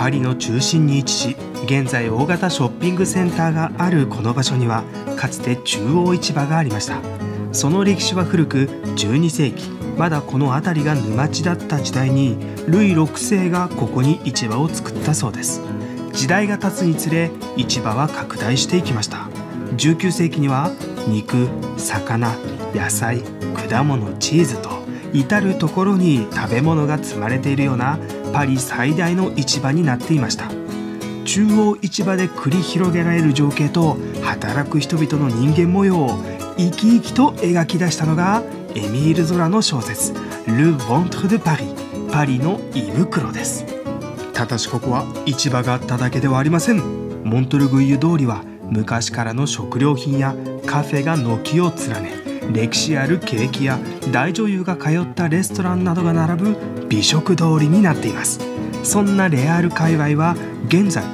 パリの中心に位置し、現在大型ショッピングセンターがあるこの場所にはかつて中央市場がありました。その歴史は古く、12世紀まだこの辺りが沼地だった時代にルイ6世がここに市場を作ったそうです。時代が経つにつれ市場は拡大していきました。19世紀には肉、魚、野菜、果物、チーズと至る所に食べ物が積まれているようなパリ最大の市場になっていました。中央市場で繰り広げられる情景と働く人々の人間模様を生き生きと描き出したのがエミール・ゾラの小説「ル・ヴォントル・ド・パリ」、パリの胃袋です。ただしここは市場があっただけではありません。モントルグイユ通りは昔からの食料品やカフェが軒を連ね、歴史あるケーキや大女優が通ったレストランなどが並ぶ美食通りになっています。そんなレアール界隈は現在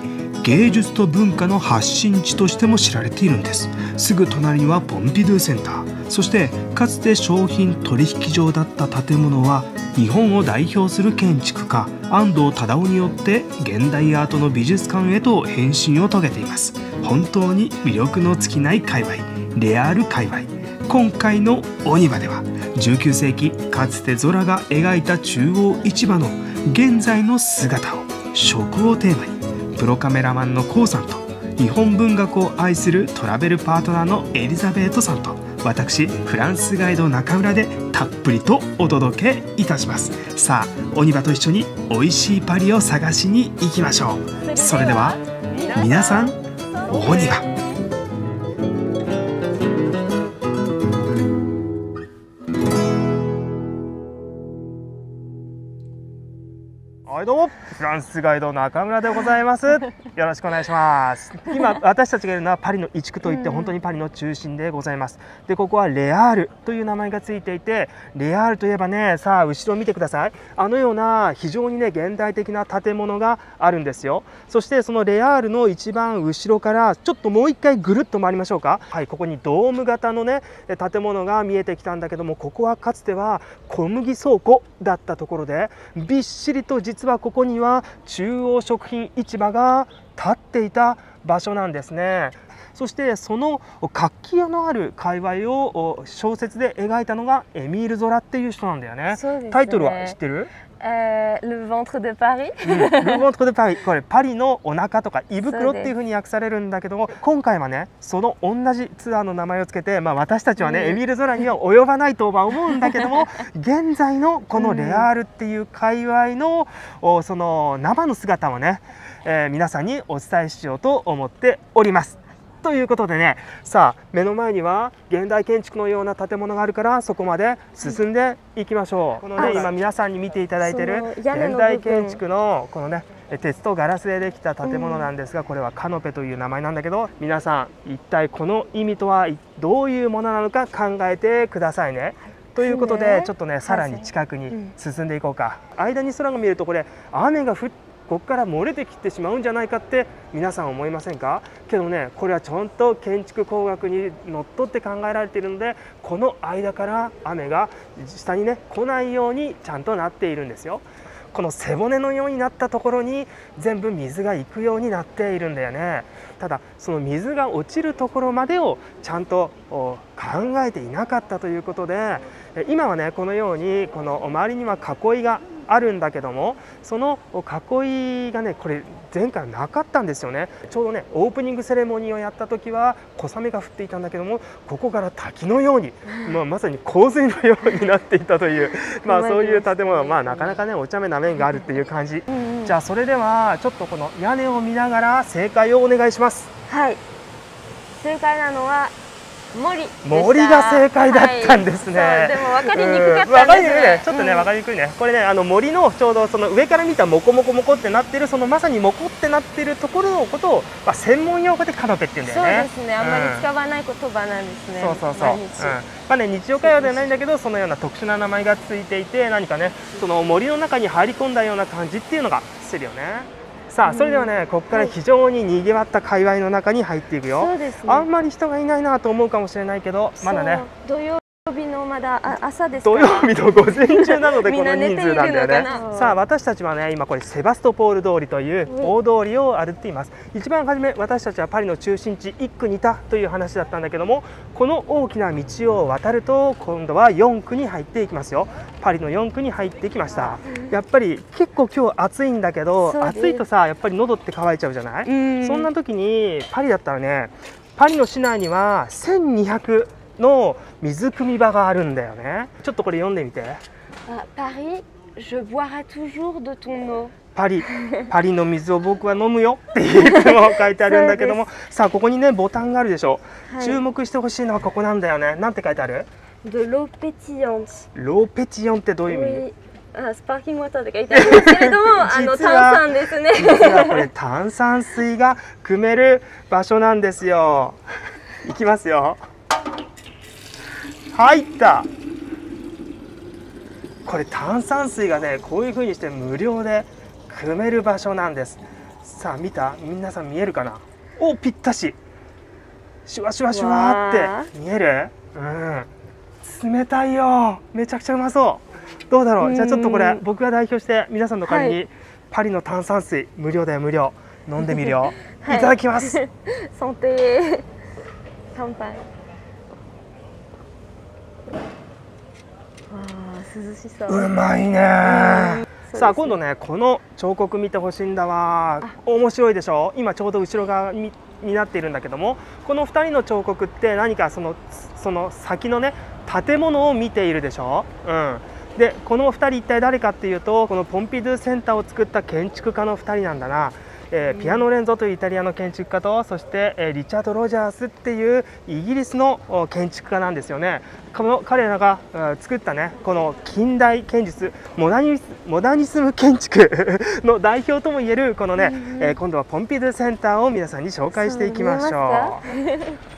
芸術と文化の発信地としても知られているんです。すぐ隣にはポンピドゥセンター、そしてかつて商品取引所だった建物は日本を代表する建築家安藤忠雄によって現代アートの美術館へと変身を遂げています。本当に魅力の尽きない界隈、レアール界隈。今回の鬼場では19世紀かつてゾラが描いた中央市場の現在の姿を食をテーマに、プロカメラマンのコウさんと日本文学を愛するトラベルパートナーのエリザベートさんと私フランスガイド中村でたっぷりとお届けいたします。さあ鬼場と一緒に美味しいパリを探しに行きましょう。それでは皆さん鬼場。はいどうもフランスガイド中村でございます。よろしくお願いします。今私たちがいるのはパリの一区といって本当にパリの中心でございます。でここはレアールという名前がついていて、レアールといえばね、さあ後ろ見てください。あのような非常にね現代的な建物があるんですよ。そしてそのレアールの一番後ろからちょっともう一回ぐるっと回りましょうか。はい、ここにドーム型のね建物が見えてきたんだけども、ここはかつては小麦倉庫だったところで、びっしりと実はここには中央食品市場が建っていた場所なんですね。そしてその活気のある界隈を小説で描いたのがエミール・ゾラっていう人なんだよね。タイトルは知ってる？Le ventre de Paris。Le ventre de Paris。これパリのお腹とか胃袋っていう風に訳されるんだけども、今回はねその同じツアーの名前をつけて、私たちはね、エミール・ゾラには及ばないとは思うんだけども現在のこのレアールっていう界隈のその生の姿をね、皆さんにお伝えしようと思っております。ということでね、さあ目の前には現代建築のような建物があるから、そこまで進んでいきましょう。このね今皆さんに見ていただいている現代建築のこのね鉄とガラスでできた建物なんですが、これはカノペという名前なんだけど、皆さん一体この意味とはどういうものなのか考えてくださいね。ということでちょっとねさらに近くに進んでいこうか。間に空が見えるとこれ雨が降ってここから漏れてきてしまうんじゃないかって皆さん思いませんか？けどね、これはちゃんと建築工学にのっとって考えられているので、この間から雨が下にね来ないようにちゃんとなっているんですよ。この背骨のようになったところに全部水が行くようになっているんだよね。ただその水が落ちるところまでをちゃんと考えていなかったということで、今はねこのようにこの周りには囲いがあるんだけども、その囲いがねこれ前回なかったんですよね。ちょうどねオープニングセレモニーをやった時は小雨が降っていたんだけども、ここから滝のように、まさに洪水のようになっていたというそういう建物はなかなかねお茶目な面があるっていう感じ。じゃあそれではちょっとこの屋根を見ながら正解をお願いします。はい、正解なのは森が正解だったんですね。はい、でも分かりにくかったんですね。ちょっとね分かりにくいね。これね森のちょうどその上から見たモコモコモコってなってる、そのまさにモコってなってるところのことを専門用語でカノペって言うんだよね。そうですね。あんまり使わない言葉なんですね。そう。日常会話ではないんだけど、そのような特殊な名前がついていて、何かねその森の中に入り込んだような感じっていうのがするよね。さあそれではねここから非常ににぎわった界隈の中に入っていくよ。あんまり人がいないなと思うかもしれないけど、まだね土曜日のまだ朝です土曜日の午前中なのでこの人数なんだよね。みんな寝ているのかな。さあ私たちはね今これセバストポール通りという大通りを歩いています。一番初め私たちはパリの中心地1区にいたという話だったんだけども、この大きな道を渡ると今度は4区に入っていきますよ。パリの4区に入ってきました。やっぱり結構今日暑いんだけど、暑いとさやっぱり喉って乾いちゃうじゃない。そんな時にパリだったらね、パリの市内には1200の水汲み場があるんだよね。ちょっとこれ読んでみて。パリ、je boirai toujours de ton eau。パリの水を僕は飲むよっていうのを書いてあるんだけども、さあここにねボタンがあるでしょ。注目してほしいのはここなんだよね。なんて書いてある？ De l'eau pétillante。ローペチヨンってどういう意味？スパーキングウォーターって書いてあるんですけれども、炭酸ですね。実はこれ炭酸水が汲める場所なんですよ。いきますよ。入った。これ炭酸水がねこういう風にして無料で汲める場所なんです。さあ見た？皆さん見えるかな？お、ぴったし。シュワシュワシュワって見える？冷たいよ。めちゃくちゃうまそう。どうだろう。じゃあちょっとこれ僕が代表して皆さんの代わりにパリの炭酸水無料だよ無料。飲んでみるよ。いただきます。サンテ。乾杯。涼しそう。うまいね。さあ今度ねこの彫刻見てほしいんだわ。面白いでしょ。今ちょうど後ろ側になっているんだけども、この2人の彫刻って何かその先のね建物を見ているでしょ。でこの2人一体誰かっていうと、このポンピドゥセンターを作った建築家の2人なんだな。ピアノレンゾというイタリアの建築家と、そして、リチャード・ロジャースっていうイギリスの建築家なんですよね。彼らが作ったねこの近代建築モダニスム建築の代表ともいえるこのね、今度はポンピドゥセンターを皆さんに紹介していきましょ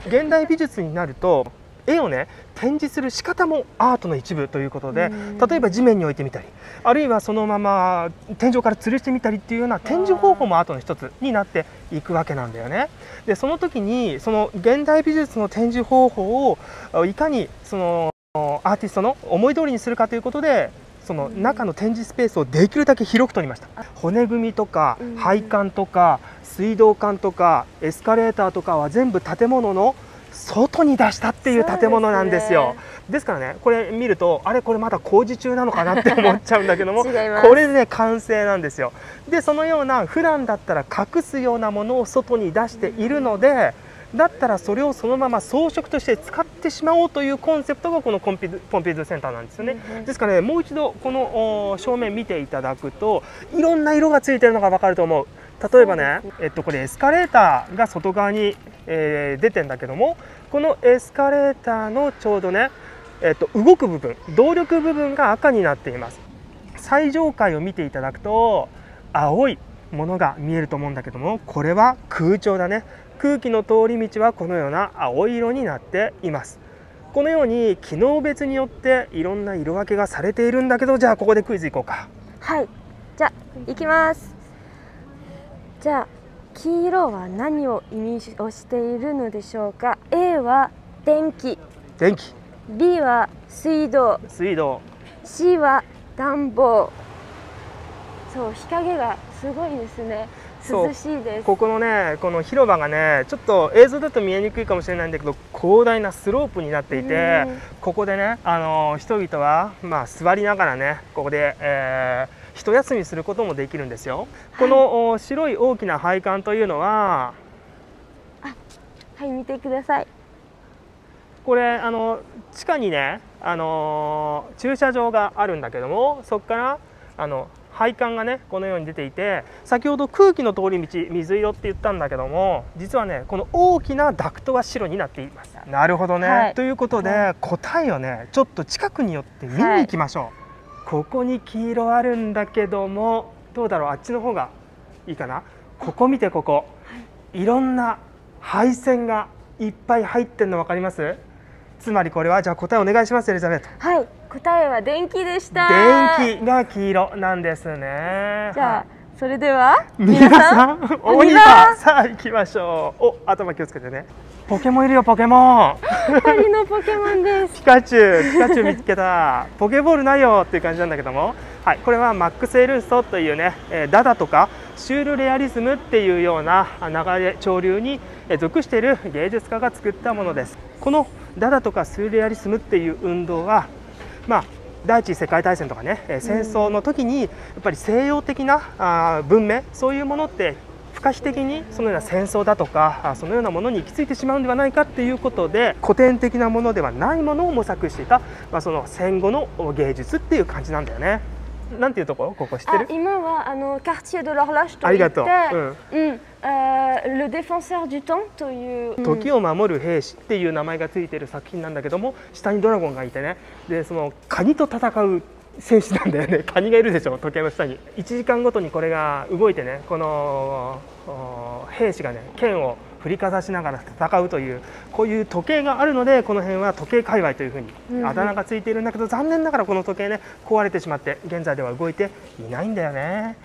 う。現代美術になると絵をね展示する仕方もアートの一部ということで、例えば地面に置いてみたり、あるいはそのまま天井から吊るしてみたりっていうような展示方法もアートの一つになっていくわけなんだよね。でその時にその現代美術の展示方法をいかにそのアーティストの思い通りにするかということで、その中の展示スペースをできるだけ広く取りました。骨組みとか配管とか水道管とかエスカレーターとかは全部建物の外に出したっていう建物なんですよ。ですからねこれ見るとあれこれまだ工事中なのかなって思っちゃうんだけどもこれでね完成なんですよ。でそのような普段だったら隠すようなものを外に出しているので、だったらそれをそのまま装飾として使ってしまおうというコンセプトがこのポンピドゥセンターなんですよね。ですからねもう一度この正面見ていただくといろんな色がついてるのが分かると思う。例えばね、これエスカレーターが外側に、出てんだけども、このエスカレーターのちょうどね、動く部分動力部分が赤になっています。最上階を見ていただくと青いものが見えると思うんだけども、これは空調だね。空気の通り道はこのような青色になっています。このように機能別によっていろんな色分けがされているんだけど、じゃあここでクイズいこうか。はい、じゃあいきます。じゃあ黄色は何を意味をしているのでしょうか。 A は電気、 B は水道、 C は暖房。そう、日陰がすごいですね。涼しいです。ここのねこの広場がねちょっと映像だと見えにくいかもしれないんだけど広大なスロープになっていて、ここでね人々は座りながらねここで、一休みすることもできるんですよ。この白い大きな配管というのは、はい、見てください。これ地下にね駐車場があるんだけども、そこから配管がねこのように出ていて、先ほど空気の通り道水色って言ったんだけども、実はねこの大きなダクトは白になっています。なるほどね、ということで、答えをねちょっと近くに寄って見に行きましょう。ここに黄色あるんだけども、どうだろう、あっちの方がいいかな。ここ見て、ここいろんな配線がいっぱい入ってるの分かります？つまりこれは、じゃあ答えお願いします、エリザベート。はい、答えは電気でした。電気が黄色なんですね。じゃあ、それでは皆さんお2番、さあ行きましょう。お、頭気をつけてね。ポケモンいるよ、ポケモン。パリのポケモンです。ピカチュウ見つけた。ポケボールないよっていう感じなんだけども、はい、これはマックス・エルストというね、ダダとかシュールレアリズムっていうような流れ潮流に属している芸術家が作ったものです。このダダとかシュールレアリズムっていう運動は、第一次世界大戦とかね、戦争の時にやっぱり西洋的な文明、そういうものって不可避的にそのような戦争だとかそのようなものに行き着いてしまうんではないかっていうことで、古典的なものではないものを模索していた、その戦後の芸術っていう感じなんだよね。なんていうところ、ここ知ってる？今はQuartier de l'Horloge といって、Le Défenseur du Temps という時を守る兵士っていう名前がついている作品なんだけども、下にドラゴンがいてね、でそのカニと戦う戦士なんだよね。カニがいるでしょ、時計の下に。1時間ごとにこれが動いてね、この兵士がね剣を振りかざしながら戦うという、こういう時計があるので、この辺は時計界隈というふうにあだ名がついているんだけど、残念ながらこの時計ね壊れてしまって現在では動いていないんだよね。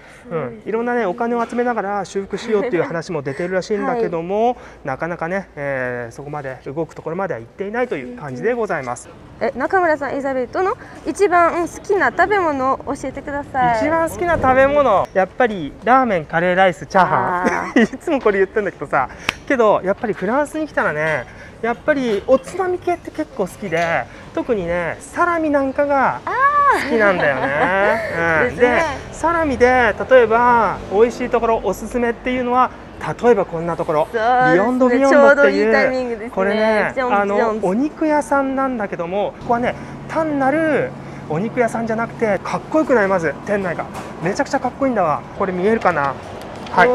いろんなねお金を集めながら修復しようっていう話も出てるらしいんだけども、なかなかね、そこまで動くところまでは行っていないという感じでございます。中村さん、エリザベートの一番好きな食べ物を教えてください。一番好きな食べ物、やっぱりラーメン、カレーライス、チャーハン。いつもこれ言ってるんだけどさ、けどやっぱりフランスに来たらね、やっぱりおつまみ系って結構好きで、特にねサラミなんかが好きなんだよね。でサラミで例えば美味しいところおすすめっていうのは、例えばこんなところ、ビヨンドビヨンドっていう、これねお肉屋さんなんだけども、ここはね単なるお肉屋さんじゃなくてかっこよくない。まず店内がめちゃくちゃかっこいいんだわ。これ見えるかな。はい、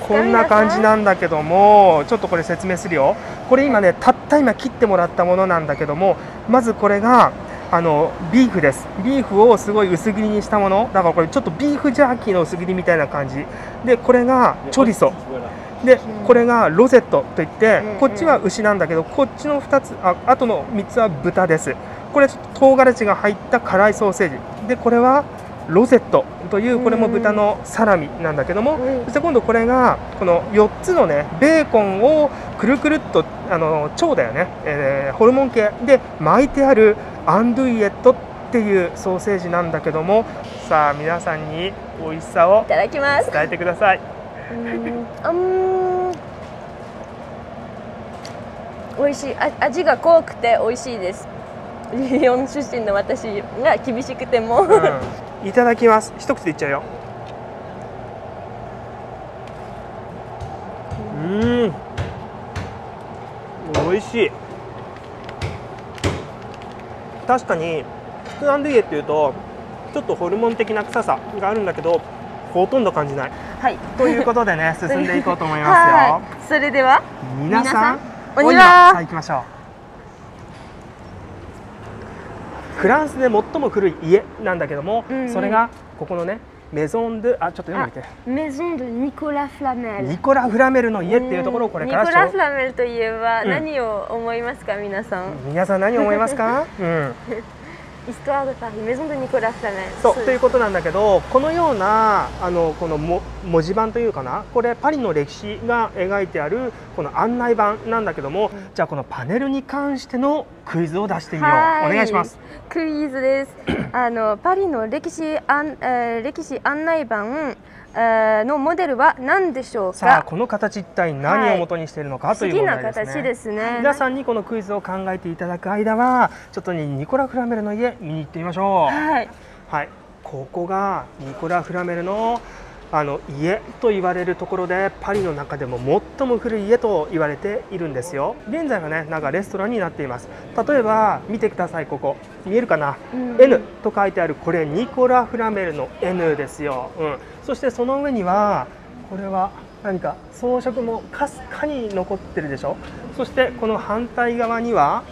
こんな感じなんだけども、ちょっとこれ説明するよ。これ今ねたった今切ってもらったものなんだけども、まずこれがビーフです。ビーフをすごい薄切りにしたものだから、これちょっとビーフジャーキーの薄切りみたいな感じで、これがチョリソで、これがロゼットといって、こっちは牛なんだけど、こっちの2つ、あとの3つは豚です。これちょっと唐辛子が入った辛いソーセージで、これはロゼットという、これも豚のサラミなんだけども、そして今度これがこの4つのねベーコンをくるくるっと腸だよね、ホルモン系で巻いてあるアンドゥイエットっていうソーセージなんだけども、さあ皆さんに美味しさをいただきます。伝えてください。美味しい。味が濃くて美味しいです。リヨン出身の私が厳しくても、いただきます。一口でいっちゃうよ。美味しい。確かにフクアンドゥイエっていうとちょっとホルモン的な臭さがあるんだけど、ほとんど感じない。はい。ということでね進んでいこうと思いますよ。それでは皆さんお庭、さあ行きましょう。フランスで最も古い家なんだけども、それがここのねメゾンドゥ、ちょっと読んでみて。メゾンドゥニコラ・フラメル。ニコラ・フラメルの家っていうところをこれからニコラ・フラメルといえば何を思いますか、皆さん。皆さん何を思いますか？Histoire de Paris、メゾンドゥニコラ・フラメル。そうということなんだけど、このようなこの文字盤というかな、これパリの歴史が描いてあるこの案内板なんだけども、じゃあこのパネルに関してのクイズを出してみよう。お願いします。クイズです。パリの歴史案内板のモデルは何でしょうか。さあこの形一体何を元にしているのか、という問題ですね。好きな形ですね。皆さんにこのクイズを考えていただく間は、ちょっとニコラ・フラメルの家見に行ってみましょう。はい、ここがニコラ・フラメルの家と言われるところで、パリの中でも最も古い家と言われているんですよ。現在はねなんかレストランになっています。例えば見てください。ここ見えるかな、N と書いてある、これニコラ・フラメルの N ですよ。そしてその上にはこれは何か装飾もかすかに残ってるでしょ。そしてこの反対側には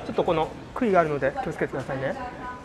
ちょっとこの杭があるので気をつけてくださいね。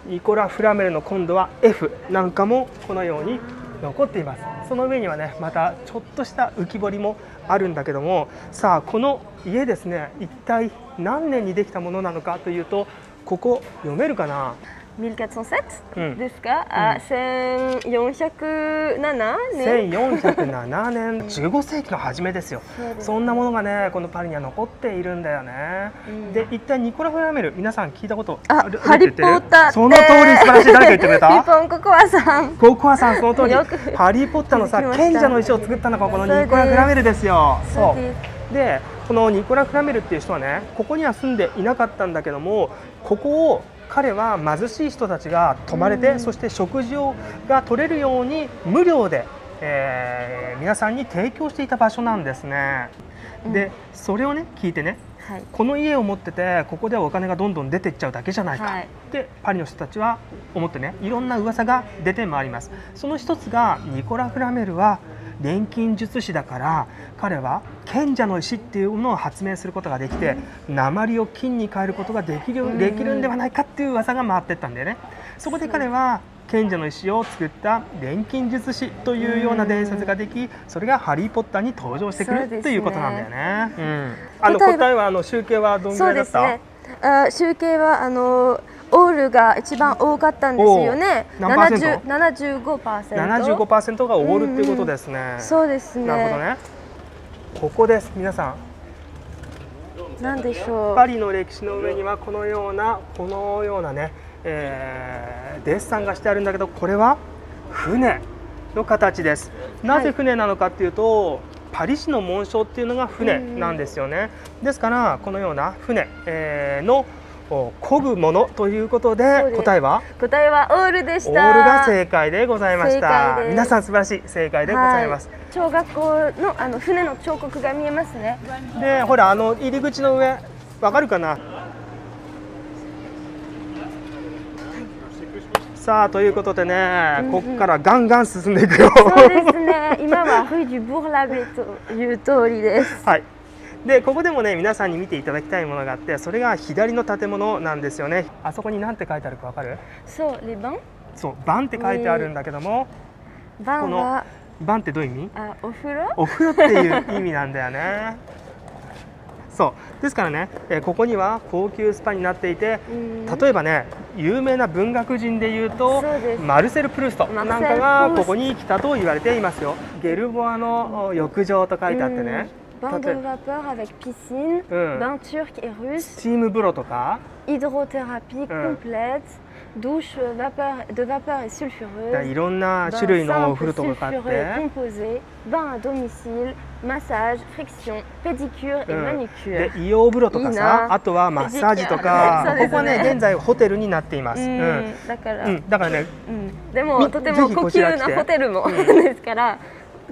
ニコラ・フラメルの今度は F なんかもこのように残っています。その上にはねまたちょっとした浮き彫りもあるんだけども、さあこの家ですね、一体何年にできたものなのかというと、ここ読めるかな。1407ですか、1407年1407年15世紀の初めですよ。そんなものがねこのパリには残っているんだよね。で一体ニコラ・フラメル皆さん聞いたことある？ハリー・ポッター。その通り、素晴らしい。誰か言ってくれた？ピポンココアさん。ココアさんその通り。ハリー・ポッターのさ賢者の石を作ったのがこのニコラ・フラメルですよ。そうでこのニコラ・フラメルっていう人はねここには住んでいなかったんだけども、ここを彼は貧しい人たちが泊まれて、そして食事が取れるように無料で、皆さんに提供していた場所なんですね。でそれをね聞いてね、この家を持っててここではお金がどんどん出ていっちゃうだけじゃないかってパリの人たちは思ってね、いろんな噂が出て回ります。その一つがニコラ・フラメルは錬金術師だから、彼は賢者の石っていうものを発明することができて、鉛を金に変えることができるんではないかっていう噂が回ってったんだよね。そこで彼は賢者の石を作った錬金術師というような伝説ができ、それがハリー・ポッターに登場してくるっていうことなんだよね。答えは集計はどんぐらいだった？そうですね、集計はオールが一番多かったんですよね。75%。75% がオールっていうことですね。そうですね。なるほどね。ここです。皆さん。何でしょう。パリの歴史の上にはこのようなね、デッサンがしてあるんだけど、これは船の形です。なぜ船なのかっていうと、パリ市の紋章っていうのが船なんですよね。ですからこのような船、の漕ぐものということで、答えはオールでした。オールが正解でございました。皆さん素晴らしい正解でございます。小学校の船の彫刻が見えますね。でほら入り口の上わかるかな。さあということでね、ここからガンガン進んでいくよ。そうですね。今はRue du Bourg-l'Abbéという通りです。はい。でここでもね皆さんに見ていただきたいものがあって、それが左の建物なんですよね。あそこに何て書いてあるかわかる？そう、レバン？そう、バンって書いてあるんだけども、バンはバンってどういう意味？お風呂？お風呂っていう意味なんだよね。そうですからね、ここには高級スパになっていて、例えばね有名な文学人でいうとマルセル・プルーストなんかがここに来たと言われていますよ。ゲルボアの浴場と書いてあってね。バンドヴァプーavec piscine, bain turc et russe, スチーム風呂とか、hydrothérapie complète, douche de vapeur et sulfureuse, いろんな種類のお風呂とかがあって、composé, bain à domicile, massage, friction, pédicure et manucure。で硫黄風呂とかさ、あとはマッサージとか、ここはね現在ホテルになっています。だからね、でもとても高級なホテルもですから。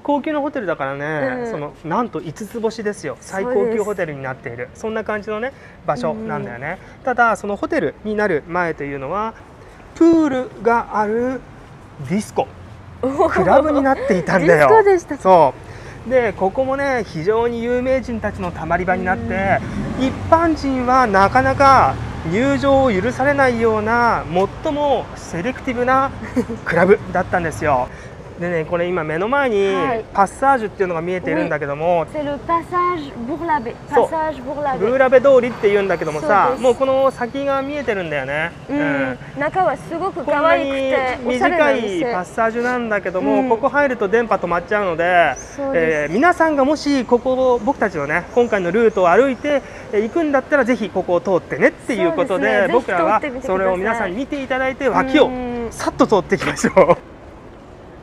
高級なホテルだからね、なんと5つ星ですよ。最高級ホテルになっている、そんな感じのね場所なんだよね。ただそのホテルになる前というのはプールがあるディスコ、クラブになっていたんだよ。そうでここもね非常に有名人たちのたまり場になって、一般人はなかなか入場を許されないような最もセレクティブなクラブだったんですよ。でね、これ今目の前にパッサージュっていうのが見えているんだけども、ブーラベ通りっていうんだけどもさ、もうこの先が見えてるんだよね。中はすごく可愛くて短いパッサージュなんだけども、ここ入ると電波止まっちゃうので、皆さんがもしここ僕たちのね今回のルートを歩いて行くんだったらぜひここを通ってねっていうことで、僕らはそれを皆さんに見ていただいて脇をさっと通っていきましょう。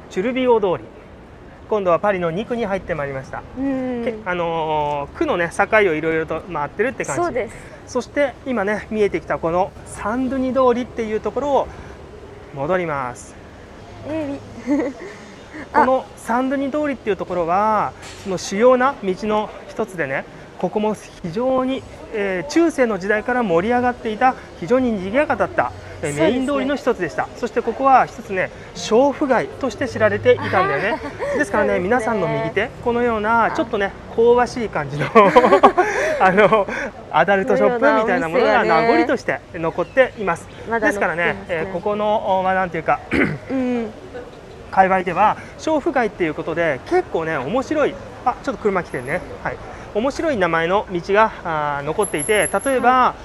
チュルビオ通り、今度はパリの2区に入ってまいりました。区のね境をいろいろと回ってるって感じ。そうです。そして今ね見えてきたこのサンドゥニ通りっていうところを戻ります。このサンドゥニ通りっていうところはその主要な道の一つでね、ここも非常に、中世の時代から盛り上がっていた非常に賑やかだったメイン通りの一つでした。そしてここは一つね娼婦街として知られていたんだよね。ですからね皆さんの右手このようなちょっとね香ばしい感じのアダルトショップみたいなものが名残として残っています。ですからね、ここのなんていうか界隈では娼婦街っていうことで結構ね面白い、ちょっと車来てるね、はい、面白い名前の道が残っていて、例えば、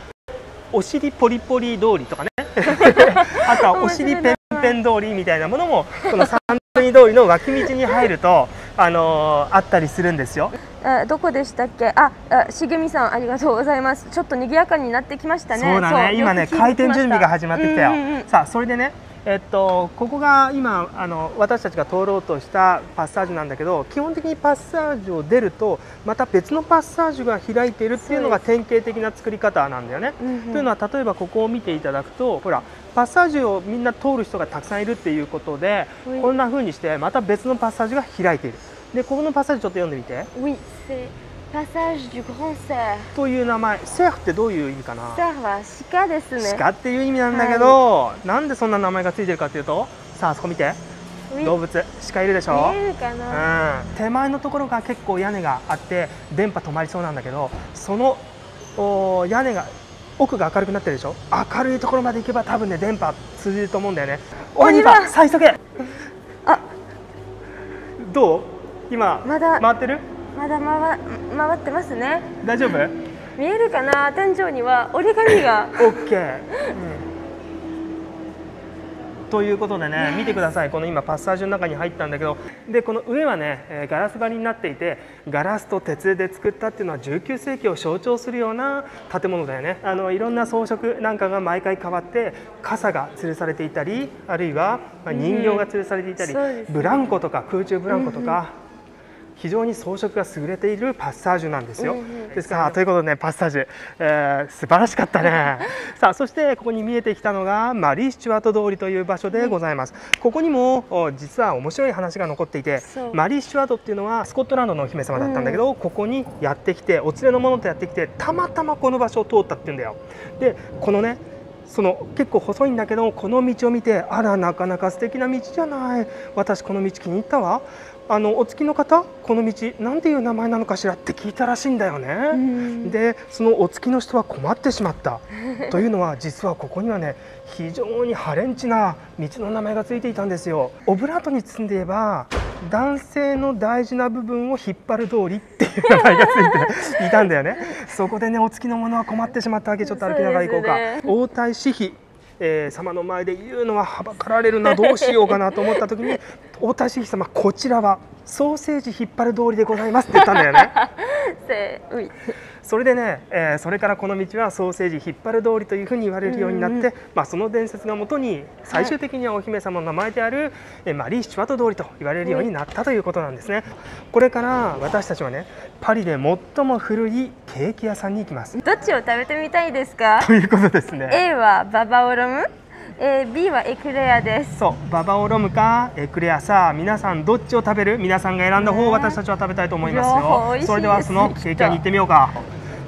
お尻ポリポリ通りとかねあとはお尻ペンペン通りみたいなものもこのサントニー通りの脇道に入るとあったりするんですよ。どこでしたっけ？しげみさんありがとうございます。ちょっと賑やかになってきましたね。そうだね。今ね開店準備が始まってきたよ。さあそれでね。ここが今私たちが通ろうとしたパッサージュなんだけど、基本的にパッサージュを出るとまた別のパッサージュが開いているっていうのが典型的な作り方なんだよね。というのは例えばここを見ていただくと、ほらパッサージュをみんな通る人がたくさんいるっていうことで、こんな風にしてまた別のパッサージュが開いている。でここのパッサージュちょっと読んでみて。Passage du Grand Cerf という名前。セーフってどういう意味かな。Cerf は鹿ですね。鹿っていう意味なんだけど、なんでそんな名前がついてるかというと、さあそこ見て、動物鹿いるでしょ。見えるかな。手前のところが結構屋根があって電波止まりそうなんだけど、その屋根が奥が明るくなってるでしょ。明るいところまで行けば多分ね電波通じると思うんだよね。オニバー最速。どう？今まだ回ってる？まだ回ってますね。大丈夫？見えるかな。天井には折り紙が。OK。ということでね、見てください。この今パッサージュの中に入ったんだけど、でこの上はねガラス張りになっていて、ガラスと鉄で作ったっていうのは19世紀を象徴するような建物だよね。いろんな装飾なんかが毎回変わって、傘が吊るされていたり、あるいは人形が吊るされていたり、ブランコとか空中ブランコとか。非常に装飾が優れているパッサージュなんですよ。ですからということでね、パッサージュ、素晴らしかったね。さあそしてここに見えてきたのがマリー・スチュワート通りという場所でございます。ここにも実は面白い話が残っていて、マリー・スチュワートっていうのはスコットランドのお姫様だったんだけど、ここにやってきて、お連れの者とやってきて、たまたまこの場所を通ったっていうんだよ。でこのね結構細いんだけど、この道を見て、あらなかなか素敵な道じゃない、私この道気に入ったわ、お付きの方この道なんていう名前なのかしらって聞いたらしいんだよね。でそのお付きの人は困ってしまったというのは、実はここにはね非常にハレンチな道の名前がついていたんですよ。オブラートに包んで言えば、男性の大事な部分を引っ張る通りっていう名前がついていたんだよね。そこでねお付きの者は困ってしまったわけ。ちょっと歩きながら行こうか。応対私妃様の前で言うのははばかられるな、どうしようかなと思った時に、応対私妃様、こちらはソーセージ引っ張る通りでございますって言ったんだよね。それでね、それからこの道はソーセージ引っ張る通りというふうに言われるようになって、その伝説がもとに最終的にはお姫様の名前であるマリー・スチュワート通りと言われるようになったということなんですね。これから私たちはね、パリで最も古いケーキ屋さんに行きます。どっちを食べてみたいですか？ということですね。 A はババオロム、B はエクレアです。そう、ババオロムかエクレア。さあ皆さんどっちを食べる？皆さんが選んだ方を私たちは食べたいと思いますよ。それではそのケーキ屋に行ってみようか。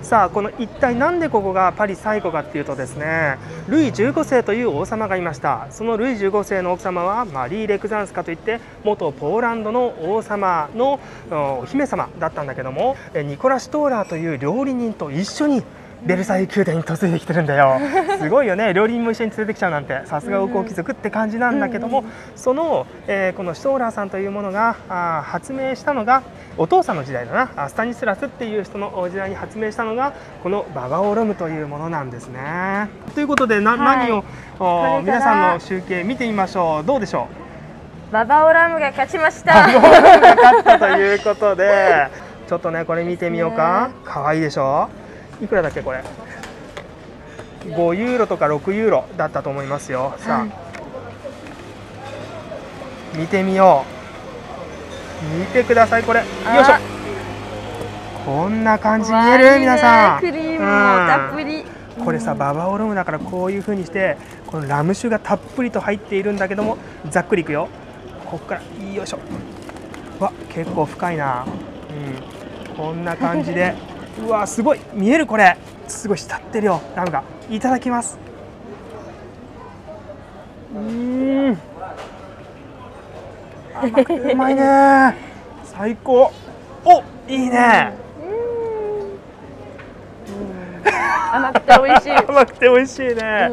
さあこの一体なんでここがパリ最古かっていうとですね、ルイ15世という王様がいました。そのルイ15世の奥様はマリー・レクザンスカといって、元ポーランドの王様のお姫様だったんだけども、ニコラ・シュトーラーという料理人と一緒にベルサイユ宮殿に嫁いできてるんだよ。すごいよね。料理人も一緒に連れてきちゃうなんて、さすが王侯貴族って感じなんだけども、その、このシュトーラーさんというものが発明したのが、お父さんの時代だな、スタニスラスっていう人の時代に発明したのがこのババオロムというものなんですね。ということで何を皆さんの集計見てみましょう。どうでしょう？ババオロムが勝ちました。ババオロムが勝ったということで、ちょっとねこれ見てみようか。可愛いでしょ。いくらだっけこれ。5ユーロとか6ユーロだったと思いますよ。さあ、見てみよう。見てくださいこれ。よいしょ。こんな感じ見える？皆さん。クリームもたっぷり。これさ、ババオロムだからこういう風にしてこのラム酒がたっぷりと入っているんだけども、ざっくりいくよ。ここからよいしょ。わ、結構深いな。こんな感じで。うわすごい見える。これすごい浸ってるよラムが。いただきます。甘くてうまいね。最高。お、いいね。甘くて美味しい。甘くて美味しいね。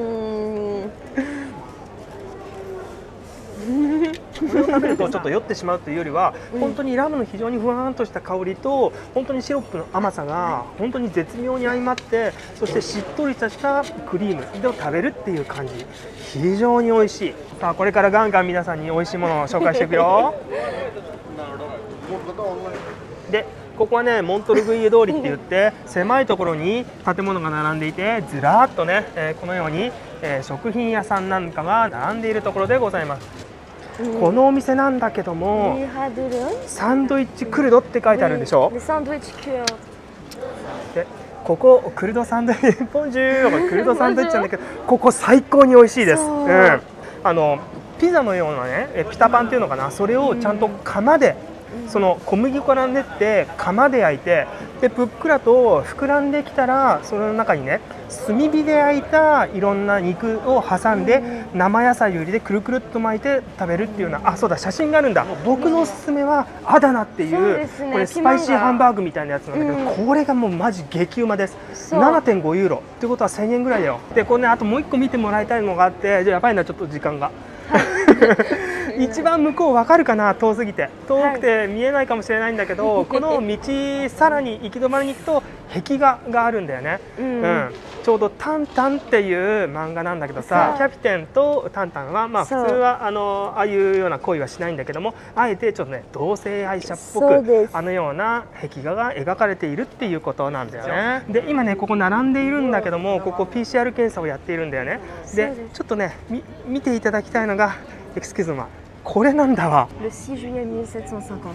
これを食べるとちょっと酔ってしまうというよりは、本当にラムの非常にふわんとした香りと本当にシロップの甘さが本当に絶妙に相まって、そしてしっとりとしたクリームで食べるっていう感じ、非常に美味しい。さあこれからガンガン皆さんに美味しいものを紹介していくよ。でここはねモントルグイエ通りって言って狭いところに建物が並んでいて、ずらっとね、このように、食品屋さんなんかが並んでいるところでございます。このお店なんだけども、サンドイッチクルドって書いてあるでしょ。でここクルドサンドイッチポンジュークルドサンドイッチなんだけど、ここ最高に美味しいです。ピザのようなねピタパンっていうのかな、それをちゃんと窯で、その小麦粉から練って窯で焼いて、でぷっくらと膨らんできたら、その中にね炭火で焼いたいろんな肉を挟んで、生野菜を入れてくるくるっと巻いて食べるっていうような、あ、そうだ、写真があるんだ。僕のおすすめはアダナっていう、これスパイシーハンバーグみたいなやつなんだけど、これがもうマジ激うまです。7.5 ユーロってことは1000円ぐらいだよ。でこれね、あともう1個見てもらいたいのがあって、じゃあやばいな、ちょっと時間が。一番向こう分かるかな、遠すぎて遠くて見えないかもしれないんだけど、この道さらに行き止まりに行くと壁画があるんだよね。ちょうどタンタンっていう漫画なんだけどさ、キャプテンとタンタンはまあ普通はああいうような恋はしないんだけども、あえてちょっとね同性愛者っぽくあのような壁画が描かれているっていうことなんだよね。で今ねここ並んでいるんだけども、ここ PCR 検査をやっているんだよね。でちょっとね見ていただきたいのが、エクスキューズマ、これなんだわ。Le 6 juillet 1750.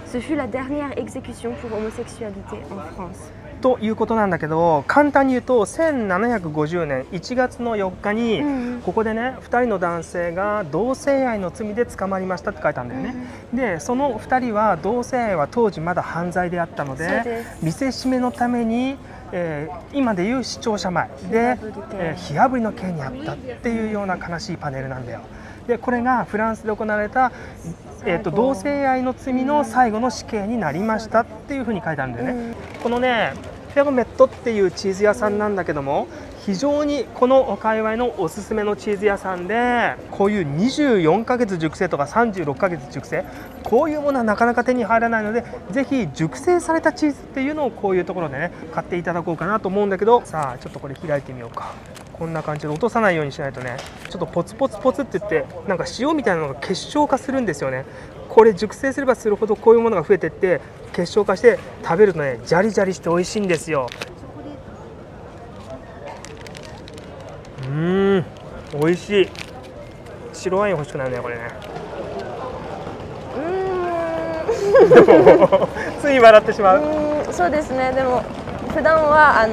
Ce fut la dernière exécution pour homosexualité en France. ということなんだけど、簡単に言うと1750年1月の4日に、ここでね2人の男性が同性愛の罪で捕まりましたって書いたんだよね。でその2人は同性愛は当時まだ犯罪であったので、見せしめのために、今でいう視聴者前で火あぶりの刑にあったっていうような悲しいパネルなんだよ。でこれがフランスで行われた、同性愛の罪の最後の死刑になりましたっていうふうに書いてあるんだよね。このねフェロメットっていうチーズ屋さんなんだけども、非常にこの界隈のおすすめのチーズ屋さんで、こういう24ヶ月熟成とか36ヶ月熟成、こういうものはなかなか手に入らないので、ぜひ熟成されたチーズっていうのをこういうところでね買っていただこうかなと思うんだけど、さあちょっとこれ開いてみようか。こんな感じで落とさないようにしないとね、ちょっとポツポツポツって言ってなんか塩みたいなのが結晶化するんですよね。これ熟成すればするほどこういうものが増えていって結晶化して食べるとねジャリジャリして美味しいんですよ。美味しい。白ワイン欲しくなるねこれね。つい笑ってしまう。そうですね。でも普段は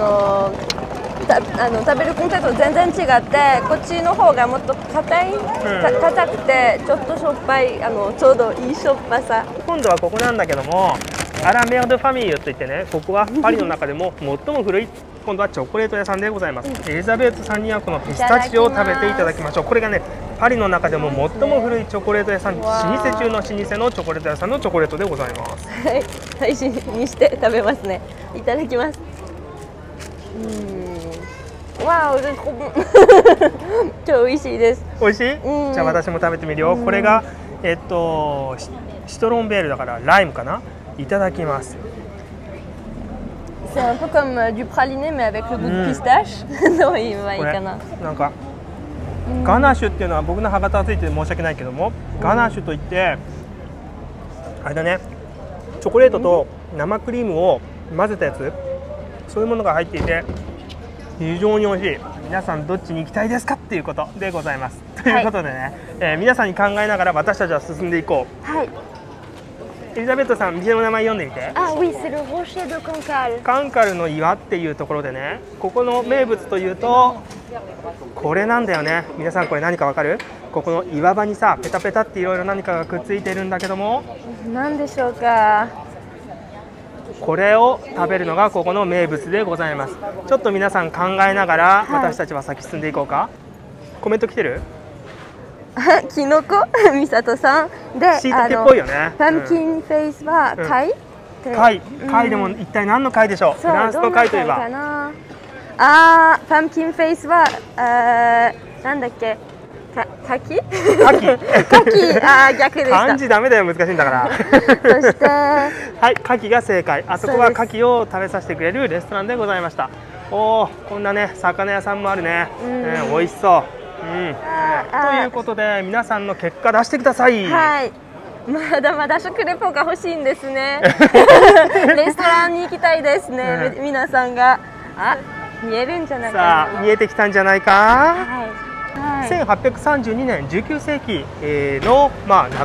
食べるコンセプト全然違って、こっちの方がもっと硬くてちょっとしょっぱい、ちょうどいいしょっぱさ。今度はここなんだけども、アラメアドファミリーといってね、ここはパリの中でも最も古い今度はチョコレート屋さんでございます。エリザベートさんにはこのピスタチオを食べていただきましょう。これがねパリの中でも最も古いチョコレート屋さん、老舗中の老舗のチョコレート屋さんのチョコレートでございます。はい、配信にして食べますね。いただきます。わー、超美味しいです。美味しい？じゃあ私も食べてみるよ。これがシトロンベールだからライムかな。いただきます。C'est un peu comme du praliné mais avec le goût de pistache. どう言えばいいかな。なんかガナッシュっていうのは僕の歯型がついて申し訳ないけども、ガナッシュといってあれだね、チョコレートと生クリームを混ぜたやつ、そういうものが入っていて非常に美味しい。皆さんどっちに行きたいですかっていうことでございます。ということでね、皆さんに考えながら私たちは進んでいこう。はい。エリザベットさん、店の名前読んでみて。あ、oui, c'est le rocher de Cancale。カンカルの岩っていうところでね、ここの名物というとこれなんだよね。皆さんこれ何かわかる？ここの岩場にさ、ペタペタっていろいろ何かがくっついてるんだけども、何でしょうか。これを食べるのがここの名物でございます。ちょっと皆さん考えながら私たちは先進んでいこうか。コメント来てる？キノコミサトさんで、しいたけっぽいよね。パンキンフェイスは貝？貝でも一体何の貝でしょう？フランスの貝といえば。パンキンフェイスはなんだっけ、かき？牡蠣。かき、あ、逆でした。漢字ダメだよ、難しいんだから。そして、はい、牡蠣が正解。あそこは牡蠣を食べさせてくれるレストランでございました。おお、こんなね、魚屋さんもあるね。美味しそう。ということで、皆さんの結果出してください。はい。まだまだ食レポが欲しいんですね。レストランに行きたいですね。皆さんが、あ、見えるんじゃないかな。さあ、見えてきたんじゃないか。はい。1832年19世紀の、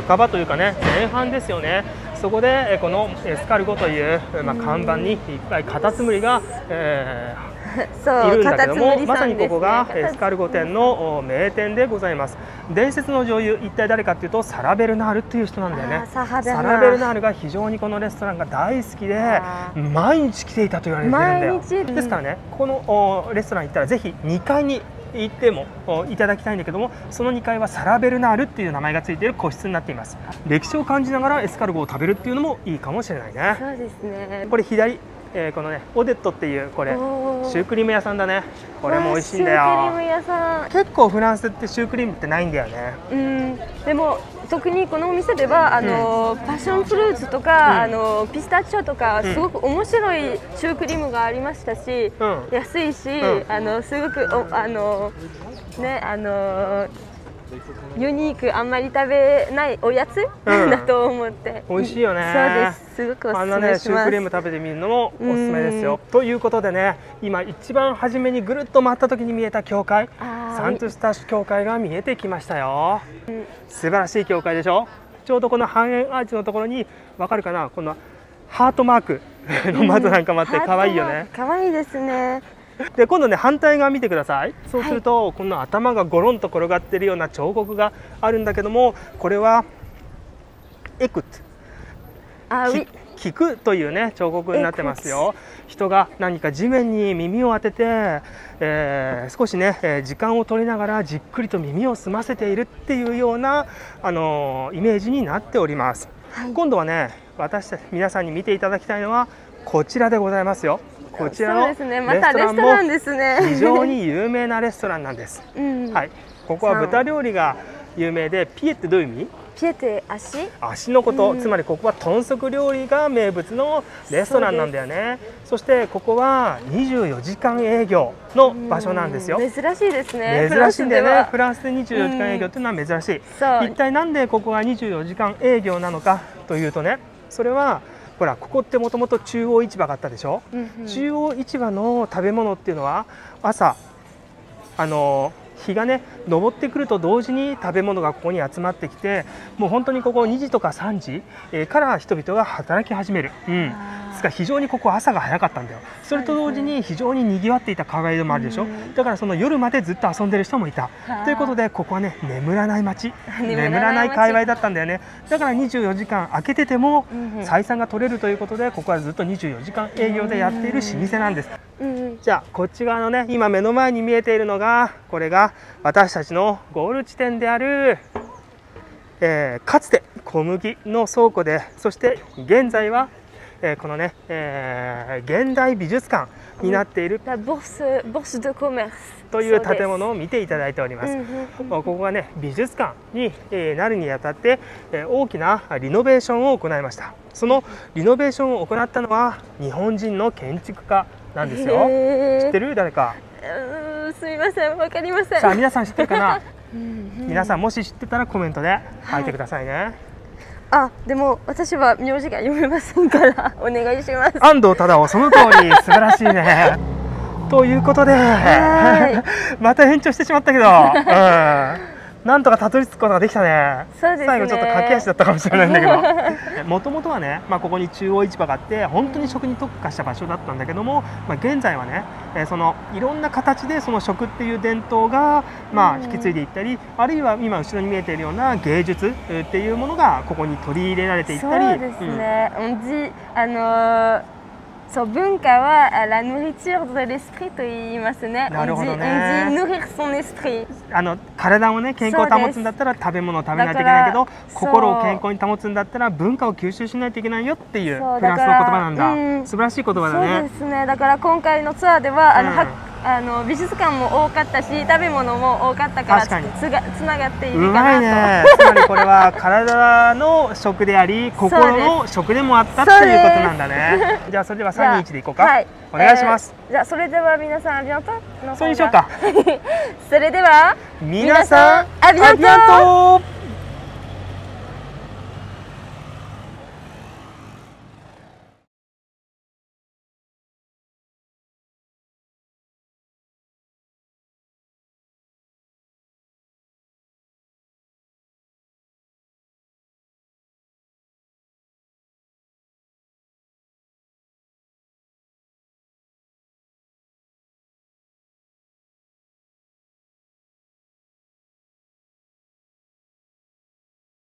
半ばというかね、前半ですよね。そこでこのエスカルゴという、看板にいっぱいカタツムリが、いるんだけども、まさにここがエスカルゴ店の名店でございます。伝説の女優、一体誰かっていうとサラ・ベルナールっていう人なんだよね。サラ・ベルナールが非常にこのレストランが大好きで毎日来ていたと言われてるんだよ。ですからね、このレストラン行ったらぜひ2階に行ってもいただきたいんだけども、その2階はサラ・ベルナールっていう名前がついている個室になっています。歴史を感じながらエスカルゴを食べるっていうのもいいかもしれないね。そうですね。これ左、このねオデットっていうこれシュークリーム屋さんだね。これも美味しいんだよ。シュークリーム屋さん。結構フランスってシュークリームってないんだよね。でも特にこのお店ではパッションフルーツとか、ピスタチオとかすごく面白いシュークリームがありましたし、安いし、すごくねユニーク、あんまり食べないおやつだと思って、美味しいよね。そうです、すごくおすすめします。あんなねシュークリーム食べてみるのもおすすめですよ。ということでね、今一番初めにぐるっと回った時に見えた教会、サントゥスタシュ教会が見えてきましたよ。素晴らしい教会でしょ。ちょうどこの半円アーチのところにわかるかな、このハートマークの窓なんかもあって可愛いよね。可愛いですね。で今度ね反対側見てください。そうすると、この頭がゴロンと転がっているような彫刻があるんだけども、これはエクッ聞くというね彫刻になってますよ。人が何か地面に耳を当てて、少しね時間を取りながらじっくりと耳を澄ませているっていうようなイメージになっております。今度はね私たち皆さんに見ていただきたいのはこちらでございますよ。こちらのレストランも非常に有名なレストランなんです。はい、ここは豚料理が有名で、ピエってどういう意味？ピエって足のこと、つまりここは豚足料理が名物のレストランなんだよね。そしてここは24時間営業の場所なんですよ。珍しいですね。珍しいんだよね。フランスで24時間営業っていうのは珍しい。一体なんでここが24時間営業なのかというとね、それはほらここってもともと中央市場があったでしょ。中央市場の食べ物っていうのは朝日がね昇ってくると同時に食べ物がここに集まってきて、もう本当にここ2時とか3時から人々が働き始める。ですから非常にここ朝が早かったんだよ。それと同時に非常に賑わっていた界隈でもあるでしょ。だからその夜までずっと遊んでる人もいたということで、ここはね眠らない街、眠らない界隈だったんだよね。だから24時間開けてても採算が取れるということで、ここはずっと24時間営業でやっている老舗なんです。じゃあこっち側のね今目の前に見えているのが、これが私たちのゴール地点である、かつて小麦の倉庫で、そして現在はこのね、現代美術館になっているという建物を見ていただいております。ここがね美術館になるにあたって大きなリノベーションを行いました。そのリノベーションを行ったのは日本人の建築家なんですよ。知ってる？誰か？すみません、わかりません。さあ皆さん知ってるかな？皆さんもし知ってたらコメントで書いてくださいね。でも私は名字が読めませんからお願いします。安藤忠雄、その通り、素晴らしいね。ということでまた延長してしまったけど、なんとかたどり着くことができたね。そうですね。最後ちょっと駆け足だったかもしれないんだけど、もともとはね、ここに中央市場があって本当に食に特化した場所だったんだけども、現在はねそのいろんな形でその食っていう伝統が引き継いでいったり、あるいは今後ろに見えているような芸術っていうものがここに取り入れられていったり。そうですね。そう、文化はla nourriture de l'esprit と言いますね。なるほどね。on dit nourrir son esprit。体をね健康を保つんだったら食べ物を食べないといけないけど、心を健康に保つんだったら文化を吸収しないといけないよっていうフランスの言葉なんだ。素晴らしい言葉だね。そうですね。だから今回のツアーでは美術館も多かったし食べ物も多かったからつながっているかなと。うまいね。つまりこれは体の食であり心の食でもあったということなんだね。じゃあそれでは3、2、1でいこうか。はい、お願いします。じゃあそれでは皆さんアビアントの方がそうにしようか。それでは皆さんアビアント。